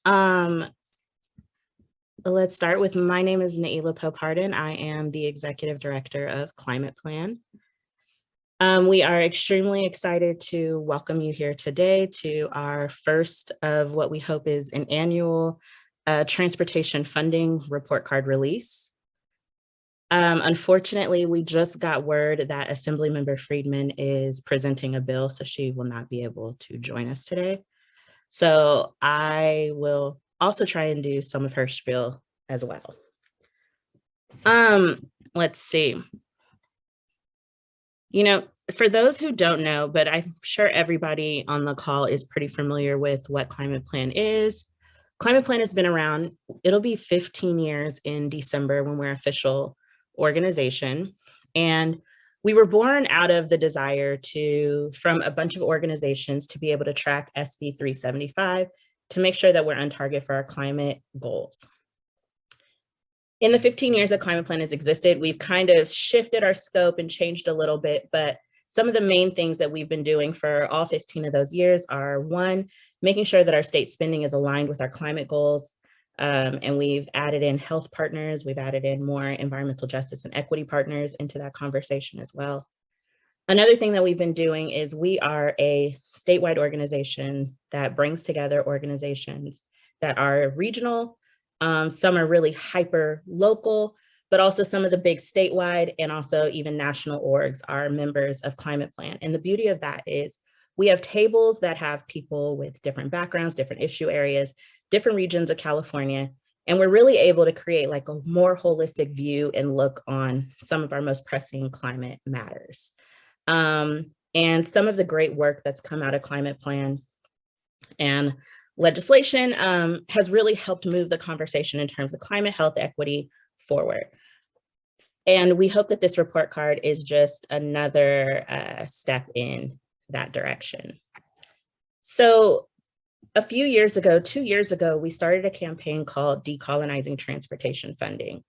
Um, let's start with, my name is Naila Pope-Hardin. I am the Executive Director of ClimatePlan. We are extremely excited to welcome you here today to our first of what we hope is an annual transportation funding report card release. Unfortunately, we just got word that Assemblymember Friedman is presenting a bill, so she will not be able to join us today. So I will also try and do some of her spiel as well. Let's see. For those who don't know, but I'm sure everybody on the call is pretty familiar with what ClimatePlan is. ClimatePlan has been around, it'll be 15 years in December when we're official organization. And we were born out of the desire from a bunch of organizations to be able to track SB 375 to make sure that we're on target for our climate goals. In the 15 years that ClimatePlan has existed, we've kind of shifted our scope and changed a little bit, but some of the main things that we've been doing for all 15 of those years are, one, making sure that our state spending is aligned with our climate goals. And we've added in health partners, we've added in more environmental justice and equity partners into that conversation as well. Another thing that we've been doing is we are a statewide organization that brings together organizations that are regional. Some are really hyper local, but also some of the big statewide and also even national orgs are members of ClimatePlan. And the beauty of that is we have tables that have people with different backgrounds, different issue areas, different regions of California. And we're really able to create like a more holistic view and look on some of our most pressing climate matters. And some of the great work that's come out of ClimatePlan and legislation has really helped move the conversation in terms of climate health equity forward. And we hope that this report card is just another step in that direction. So a few years ago, 2 years ago, we started a campaign called Decolonizing Transportation Funding.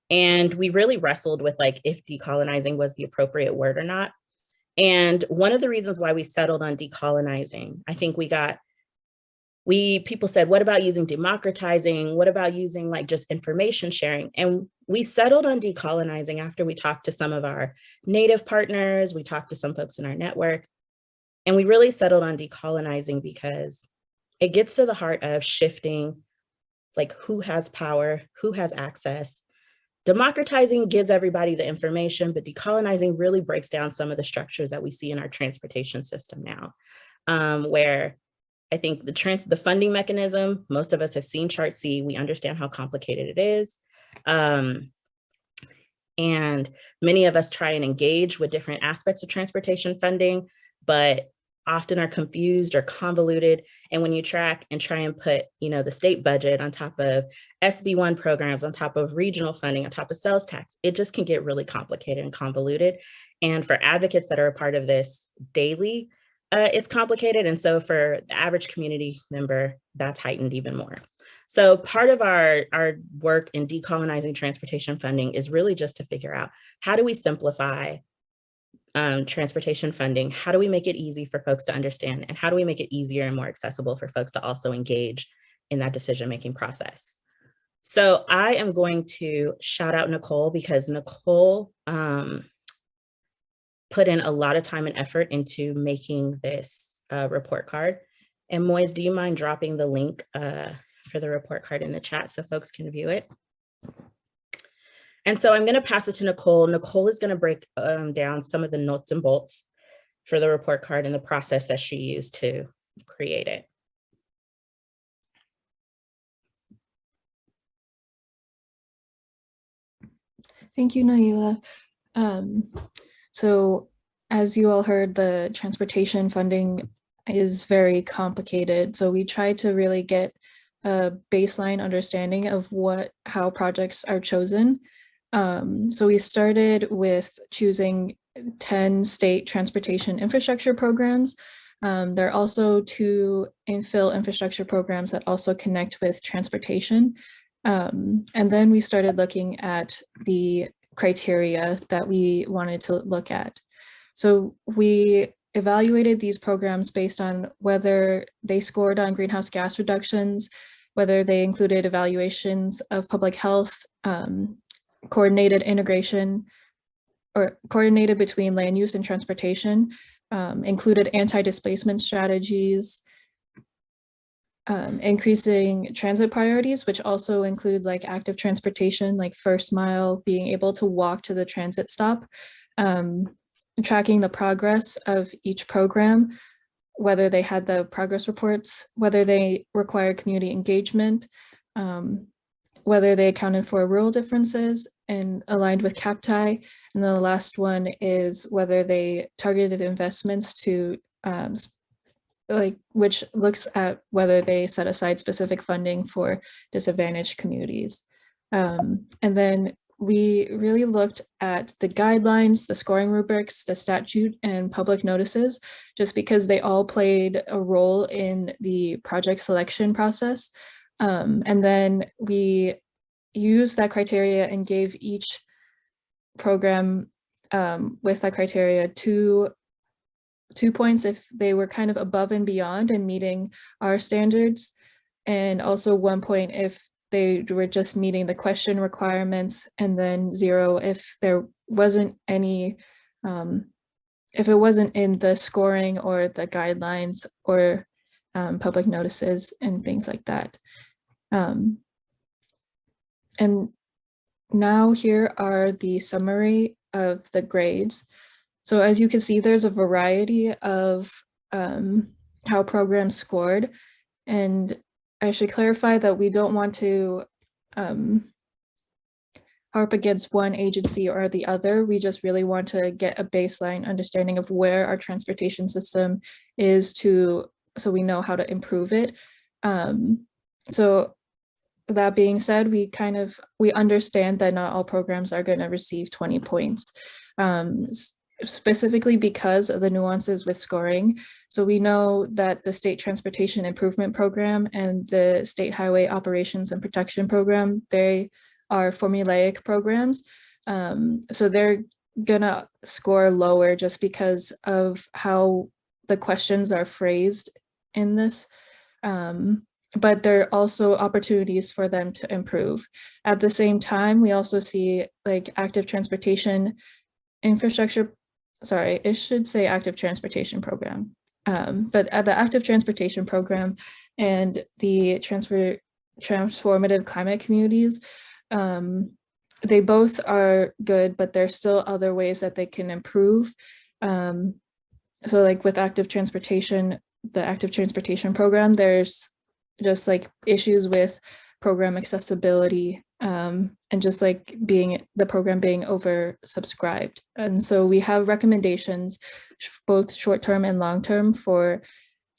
And we really wrestled with like if decolonizing was the appropriate word or not. And one of the reasons why we settled on decolonizing, I think people said, what about using democratizing? What about using like just information sharing? And we settled on decolonizing after we talked to some of our Native partners, we talked to some folks in our network, and we really settled on decolonizing because it gets to the heart of shifting like who has power, who has access. Democratizing gives everybody the information, but decolonizing really breaks down some of the structures that we see in our transportation system now, where I think the funding mechanism, most of us have seen Chart C, we understand how complicated it is. And many of us try and engage with different aspects of transportation funding, but often are confused or convoluted. And when you track and try and put, the state budget on top of SB1 programs, on top of regional funding, on top of sales tax, it just can get really complicated and convoluted. And for advocates that are a part of this daily, it's complicated. And so for the average community member, that's heightened even more. So part of our work in decolonizing transportation funding is really just to figure out, how do we simplify transportation funding? How do we make it easy for folks to understand? And how do we make it easier and more accessible for folks to also engage in that decision-making process? So I am going to shout out Nicole, because Nicole put in a lot of time and effort into making this report card. And Moise, do you mind dropping the link for the report card in the chat so folks can view it? And so I'm going to pass it to Nicole. Nicole is going to break down some of the nuts and bolts for the report card and the process that she used to create it. Thank you, Naila. So as you all heard, the transportation funding is very complicated. So we tried to really get a baseline understanding of how projects are chosen. So we started with choosing 10 state transportation infrastructure programs. There are also 2 infill infrastructure programs that also connect with transportation. And then we started looking at the criteria that we wanted to look at. So we evaluated these programs based on whether they scored on greenhouse gas reductions, whether they included evaluations of public health, coordinated integration or coordinated between land use and transportation, included anti-displacement strategies, increasing transit priorities, which also include like active transportation, like first mile, being able to walk to the transit stop, tracking the progress of each program, whether they had the progress reports, whether they required community engagement, whether they accounted for rural differences and aligned with CAPTI. And then the last one is whether they targeted investments to which looks at whether they set aside specific funding for disadvantaged communities. And then we really looked at the guidelines, the scoring rubrics, the statute, and public notices, just because they all played a role in the project selection process. And then we used that criteria and gave each program with that criteria two points if they were kind of above and beyond and meeting our standards, and also 1 point if they were just meeting the question requirements, and then 0 if there wasn't any, if it wasn't in the scoring or the guidelines or public notices and things like that. And now here are the summary of the grades. So as you can see, there's a variety of how programs scored, and I should clarify that we don't want to harp against one agency or the other. We just really want to get a baseline understanding of where our transportation system is so we know how to improve it. So that being said, we understand that not all programs are going to receive 20 points. Specifically because of the nuances with scoring. So we know that the State Transportation Improvement Program and the State Highway Operations and Protection Program, they are formulaic programs. So they're gonna score lower just because of how the questions are phrased in this. But there are also opportunities for them to improve. At the same time, we also see like active transportation infrastructure, sorry, it should say active transportation program. But at the active transportation program and the transformative climate communities, they both are good, but there's still other ways that they can improve. So like with active transportation, the active transportation program, there's just like issues with program accessibility, and just like the program being oversubscribed. And so we have recommendations, both short-term and long-term, for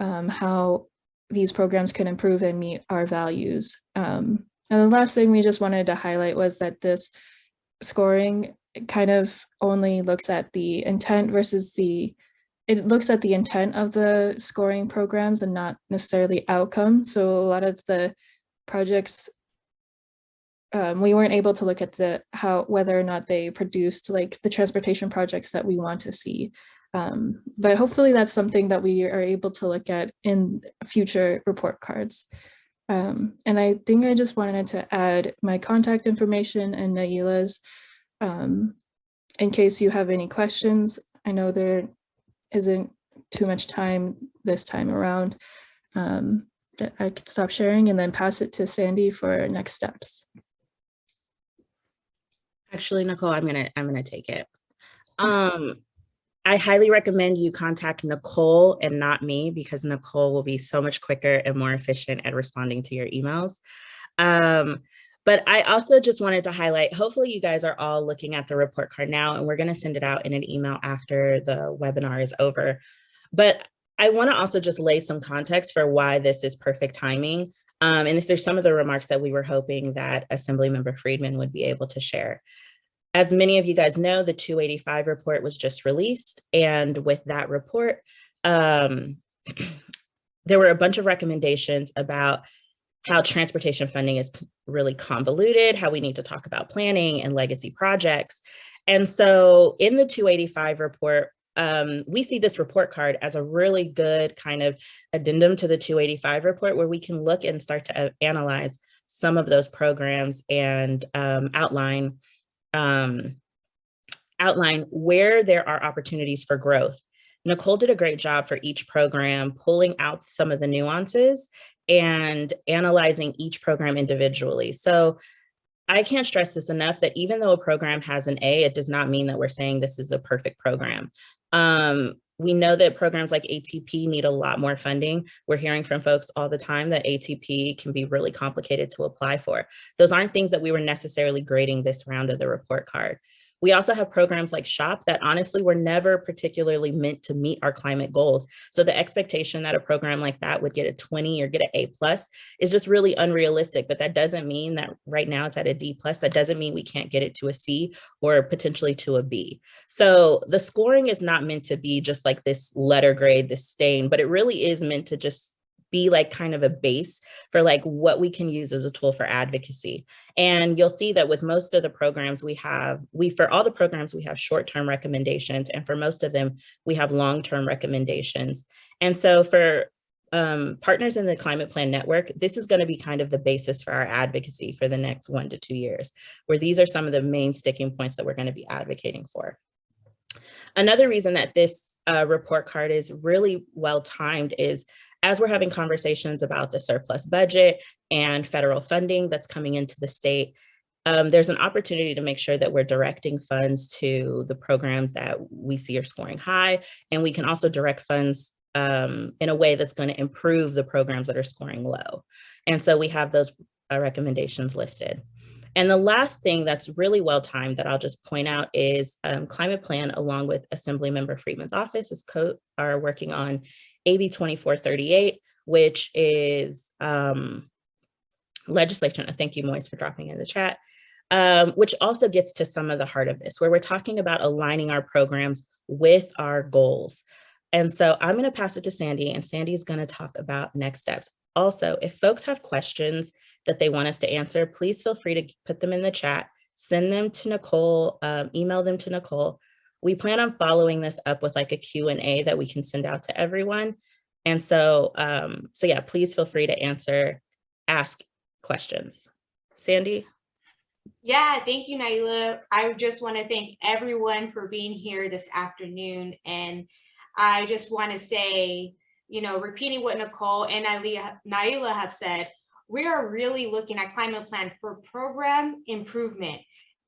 how these programs can improve and meet our values. And the last thing we just wanted to highlight was that this scoring kind of only looks at the intent versus it looks at the intent of the scoring programs and not necessarily outcome. So a lot of the projects, we weren't able to look at whether or not they produced like the transportation projects that we want to see. But hopefully that's something that we are able to look at in future report cards. And I think I just wanted to add my contact information and Naila's in case you have any questions. I know there isn't too much time this time around. That I could stop sharing and then pass it to Sandy for next steps. Actually, Nicole, I'm gonna take it. I highly recommend you contact Nicole and not me, because Nicole will be so much quicker and more efficient at responding to your emails. But I also just wanted to highlight, hopefully you guys are all looking at the report card now, and we're gonna send it out in an email after the webinar is over. But I wanna also just lay some context for why this is perfect timing. And these are some of the remarks that we were hoping that Assemblymember Friedman would be able to share. As many of you guys know, the 285 report was just released. And with that report, there were a bunch of recommendations about how transportation funding is really convoluted, how we need to talk about planning and legacy projects. And so in the 285 report, we see this report card as a really good kind of addendum to the 285 report, where we can look and start to analyze some of those programs and outline where there are opportunities for growth. Nicole did a great job for each program, pulling out some of the nuances and analyzing each program individually. So I can't stress this enough, that even though a program has an A, it does not mean that we're saying this is a perfect program. We know that programs like ATP need a lot more funding. We're hearing from folks all the time that ATP can be really complicated to apply for. Those aren't things that we were necessarily grading this round of the report card. We also have programs like SHOP that honestly were never particularly meant to meet our climate goals. So the expectation that a program like that would get a 20 or get an A+ is just really unrealistic. But that doesn't mean that right now it's at a D+. That doesn't mean we can't get it to a C or potentially to a B. So the scoring is not meant to be just like this letter grade, this stain, but it really is meant to just be like kind of a base for like what we can use as a tool for advocacy. And you'll see that with most of the programs for all the programs, we have short-term recommendations, and for most of them, we have long-term recommendations. And so for partners in the Climate Plan Network, this is going to be kind of the basis for our advocacy for the next 1 to 2 years, where these are some of the main sticking points that we're going to be advocating for. Another reason that this report card is really well timed is as we're having conversations about the surplus budget and federal funding that's coming into the state, there's an opportunity to make sure that we're directing funds to the programs that we see are scoring high, and we can also direct funds in a way that's going to improve the programs that are scoring low. And so we have those recommendations listed. And the last thing that's really well timed that I'll just point out is Climate Plan, along with Assemblymember Friedman's office, are working on AB 2438, which is legislation. Thank you, Moise, for dropping in the chat, which also gets to some of the heart of this, where we're talking about aligning our programs with our goals. And so I'm going to pass it to Sandy, and Sandy is going to talk about next steps. Also, if folks have questions that they want us to answer, please feel free to put them in the chat, send them to Nicole, email them to Nicole. We plan on following this up with like a Q&A that we can send out to everyone. And so, yeah, please feel free to ask questions. Sandy? Yeah, thank you, Naila. I just want to thank everyone for being here this afternoon. And I just want to say, repeating what Nicole and Naila have said, we are really looking at Climate Plan for program improvement.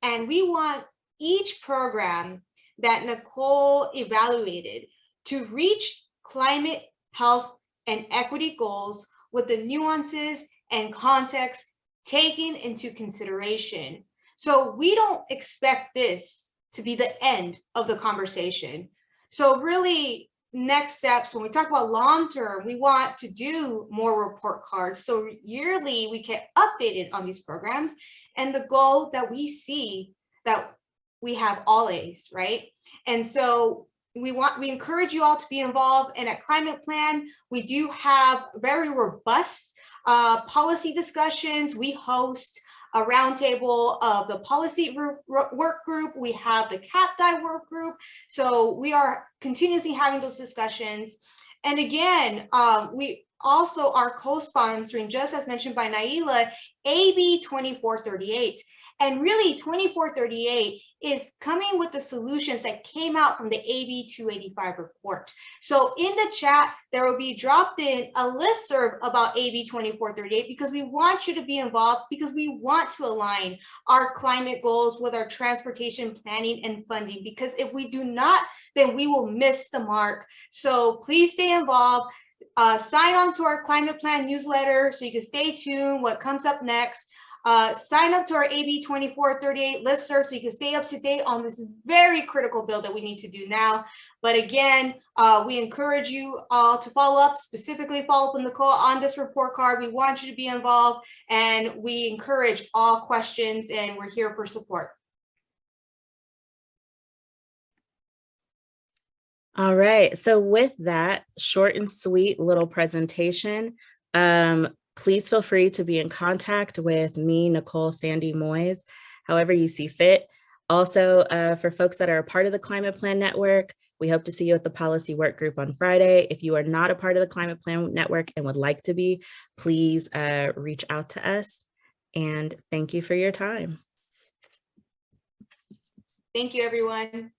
And we want each program that Nicole evaluated to reach climate, health, and equity goals with the nuances and context taken into consideration. So we don't expect this to be the end of the conversation. So really, next steps, when we talk about long-term, we want to do more report cards. So yearly, we get updated on these programs, and the goal that we see that we have all A's, right? And so we encourage you all to be involved. And at Climate Plan, we do have very robust policy discussions. We host a roundtable of the policy work group. We have the CAPDI work group. So we are continuously having those discussions. And again, we also are co-sponsoring, just as mentioned by Naila, AB 2438. And really, 2438 is coming with the solutions that came out from the AB 285 report. So in the chat, there will be dropped in a listserv about AB 2438, because we want you to be involved, because we want to align our climate goals with our transportation planning and funding, because if we do not, then we will miss the mark. So please stay involved. Sign on to our Climate Plan newsletter so you can stay tuned what comes up next. Sign up to our AB 2438 listserv so you can stay up to date on this very critical bill that we need to do now. But again, we encourage you all to follow up, specifically follow up with Nicole on this report card. We want you to be involved, and we encourage all questions, and we're here for support. All right, so with that short and sweet little presentation, please feel free to be in contact with me, Nicole, Sandy, Moise, however you see fit. Also, for folks that are a part of the Climate Plan Network, We hope to see you at the policy work group on Friday. If you are not a part of the Climate Plan Network and would like to be, please reach out to us. And thank you for your time. Thank you, everyone.